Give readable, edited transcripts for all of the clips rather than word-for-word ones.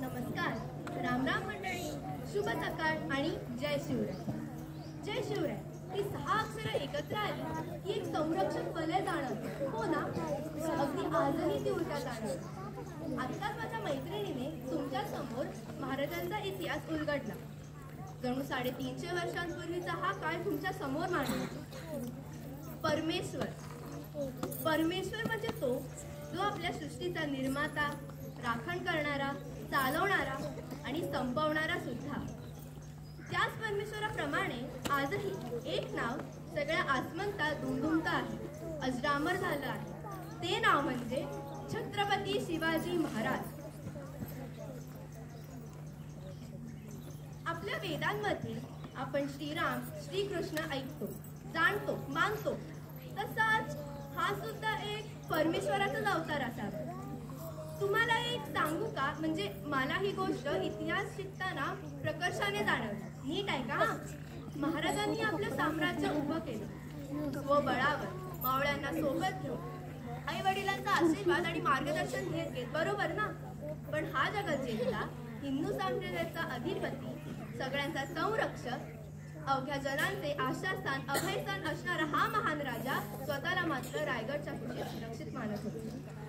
नमस्कार, राम राम मंडळी, शुभ सकाळ आणि जय शिवराय. जय शिवराय ही 6 अक्षरं एकत्र आली की एक संरक्षक वलय जाणवतं, हो ना? अगदी आजही ती उलटा जाणवतं. आत्ताच माझ्या मैत्रिणीने तुमच्या समोर महाराजांचा इतिहास उलगडला. जणू 350 वर्षांपूर्वीचा हा काळ तुमच्या समोर मांडला. परमेश्वर म्हणजे तो जो आपल्या सृष्टीचा निर्माता, राखण करणारा, चालवणारा आणि संपवणारा सुद्धा. त्याच परमेश्वराप्रमाणे आजही एक नाव सगळ्या आसमंतात दुमदुमतं आहे, अजरामर झालं आहे. ते नाव म्हणजे छत्रपती शिवाजी महाराज. आपल्या वेदांमध्ये आपण श्रीराम, श्रीकृष्ण ऐकतो, जाणतो, मानतो. तसाच हा सुद्धा एक परमेश्वराचाच अवतार असावा. तुम्हाला एक सांगू का? म्हणजे मला ही गोष्ट इतिहास शिकताना प्रकर्षाने जाणवली. नीट आहे का? महाराजांनी आपलं साम्राज्य उभं केलं स्वबळावर, मावळ्यांना सोबत घेऊन, आई वडिलांचा आशीर्वाद आणि मार्गदर्शन घेत, बरोबर ना? पण हा जगज्जेष्ठा, हिंदू साम्राज्याचा अधिपती, सगळ्यांचा संरक्षक, अवघ्या जनांचे आशास्थान, अभयस्थान असणारा हा महान राजा स्वतःला मात्र रायगडच्या कुशीत सुरक्षित मानत होता.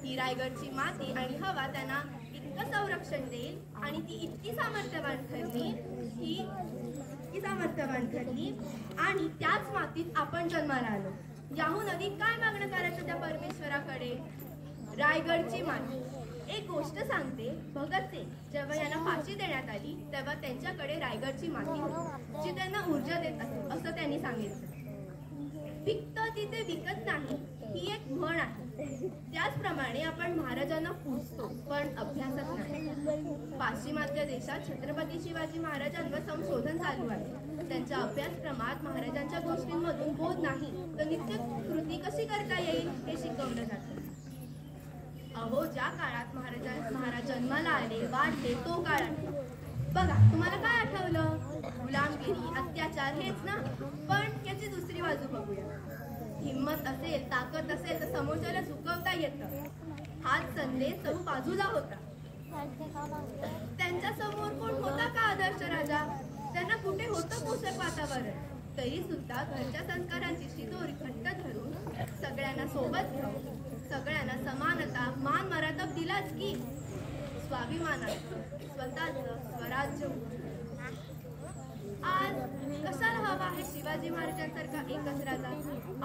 ही रायगडची माती आणि हवा त्यांना इतकं संरक्षण देईल आणि ती इतकी सामर्थ्यवान ठरली आणि त्याच मातीत आपण जन्माला आलो. याहून अधिक काय मागणं करायचं त्या परमेश्वराकडे? रायगडची माती. एक गोष्ट सांगते, भगतसिंग जेव्हा यांना फाशी देण्यात आली तेव्हा त्यांच्याकडे रायगडची माती होती, जी त्यांना ऊर्जा देत असे असं त्यांनी सांगितलं. पिकतं तिथे विकत नाही ही एक म्हण आहे. त्याचप्रमाणे आपण महाराजांना पूजतो पण अभ्यासत नाही. पाश्चिमात्य देशात छत्रपती शिवाजी महाराजांवर संशोधन चालू आहे. त्यांच्या अभ्यासक्रमात महाराजांच्या गोष्टींमधून बोध नाही तर नित्य कृती कशी करता येईल हे शिकवलं जातं. अहो, ज्या काळात महाराज जन्माला आले, वाढले तो काळ आहे. बघा, तुम्हाला काय आठवलं? गुलामगिरी, अत्याचार हेच ना? पण याची दुसरी बाजू बघूया. हिम्मत असेल, ताकद असेल तर समोरच्याला झुकवता येतं. हाच संदेश चहू बाजूला होता. त्यांच्या समोर कोण होता का आदर्श राजा? त्यांना कुठे होतं पोषक वातावरण? तरी सुद्धा घरच्या संस्कारांची शिदोरी घट्ट धरून सगळ्यांना सोबत घेऊन, सगळ्यांना समानता, मान मरातब दिलाच की स्वाभिमानाचं स्वतःचं स्वराज्य. आज कशाला हवा आहे शिवाजी महाराजांसारखा एकच राजा?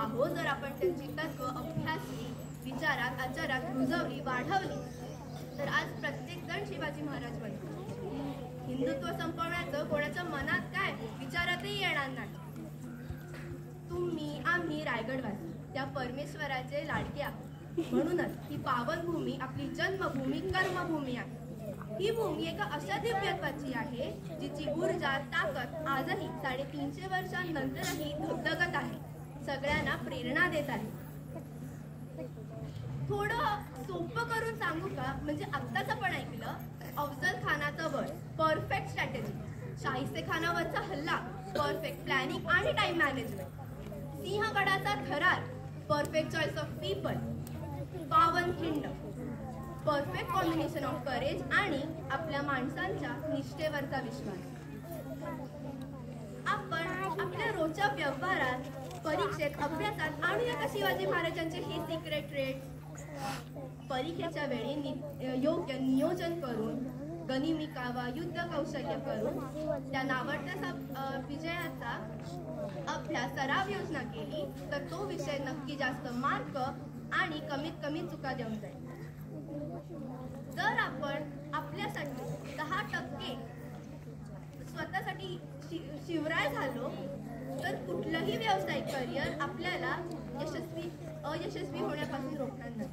अहो, जर आपण त्यांची तत्व अभ्यासली, विचारात आचारात रुजवली, वाढवली तर आज प्रत्येक जण शिवाजी महाराज बनतो. हिंदुत्व संपवण्याचं कोणाच्या मनात काय विचारातही येणार नाही. तुम्ही, आम्ही रायगडवासी त्या परमेश्वराचे लाडके आहोत. म्हणूनच ही पावनभूमी आपली जन्मभूमी, कर्मभूमी आहे. ही भूमी एका अशा दिव्यत्वाची आहे जिची ऊर्जा, ताकद आजही 350 वर्षांनंतरही धगधगत आहे, सगळ्यांना प्रेरणा देत आहे. थोडं सोपं करून सांगू का? म्हणजे आत्ताच आपण ऐकलं, अफजल खानाचं बळ, परफेक्ट स्ट्रॅटेजी, शाहिस्ते खानावरचा हल्ला, परफेक्ट प्लॅनिंग आणि टाइम मॅनेजमेंट, सिंहगडाचा थरार, perfect choice of people, Pavankhind, perfect combination of courage आणि आपल्या माणसांच्या निष्ठेवरचा विश्वास. आपण आपल्या रोजच्या व्यवहारात, परीक्षेत, अभ्यासात आणूया का शिवाजी महाराजांचे हे सिक्रेट ट्रेड्स? परीक्षेच्या वेळी योग्य नियोजन करून, गनिमिका वा युद्ध कौशल्य करून त्या नावडत्या विजयाचा अभ्यास, सराव योजना केली तर तो विषय नक्की जास्त मार्क आणि कमीत कमी चुका देऊन जाईल. जर आपण आपल्यासाठी 10% स्वतःसाठी शिवराय झालो तर कुठलंही व्यावसायिक करिअर आपल्याला अयशस्वी होण्यापासून रोखणार नाही.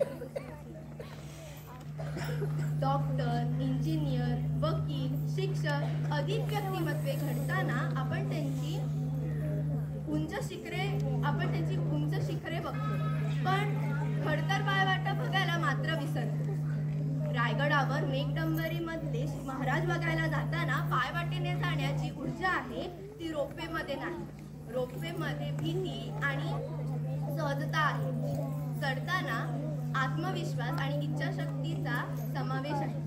डॉक्टर, इंजिनियर, वकील, शिक्षक अधिक व्यक्तिमत्वे घडताना आपण त्यांची उंच शिखरे बघतो, पण खडतर पायवाटा बघायला मात्र विसरतो. रायगडावर मेघडंबरीमधले महाराज बघायला जाताना पायवाटेने जाण्याची ऊर्जा आहे ती रोपवेमध्ये नाही. रोपवेमध्ये भीती आणि सहजता आहे. चढताना आत्मविश्वास आणि इच्छाशक्तीचा समावेश आहे.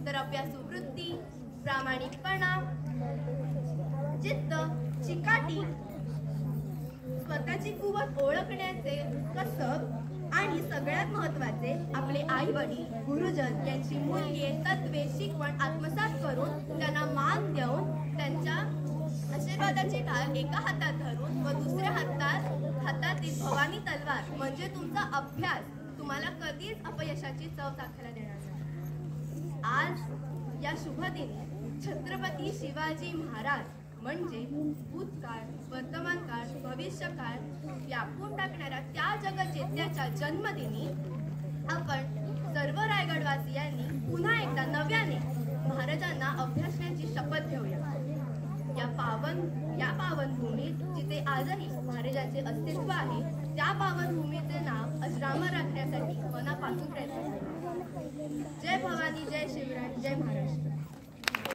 तर अभ्यासू वृत्ती, प्रामाणिकपणा, जिद्द, चिकाटी, स्वतःची कुवत ओळखण्याचे कसब आणि सगळ्यात महत्त्वाचे आपले आई वडील, गुरुजन यांची मूल्ये, तत्वे, शिकवण आत्मसात करून त्यांना मान देऊन त्यांच्या आशीर्वादाची ढाल एका हातात धरून व दुसऱ्या हातातील भवानी तलवार म्हणजे तुमचा अभ्यास तुम्हाला कधीच अपयशाची चव चाखायला देणार नाही. आज या शुभदिनी छत्रपती शिवाजी महाराज म्हणजे भूतकाळ, वर्तमानकाळ, भविष्यकाळ व्यापून टाकणाऱ्या त्या जगचेत्याच्या जन्मदिनी आपण सर्व रायगडवासियांनी पुन्हा एकदा नव्याने महाराजांना अभ्यासण्याची शपथ घेऊया. या पावन भूमीत जिथे आजही महाराजांचे अस्तित्व आहे त्या पावन भूमीचे नाव अजरामर राखण्यासाठी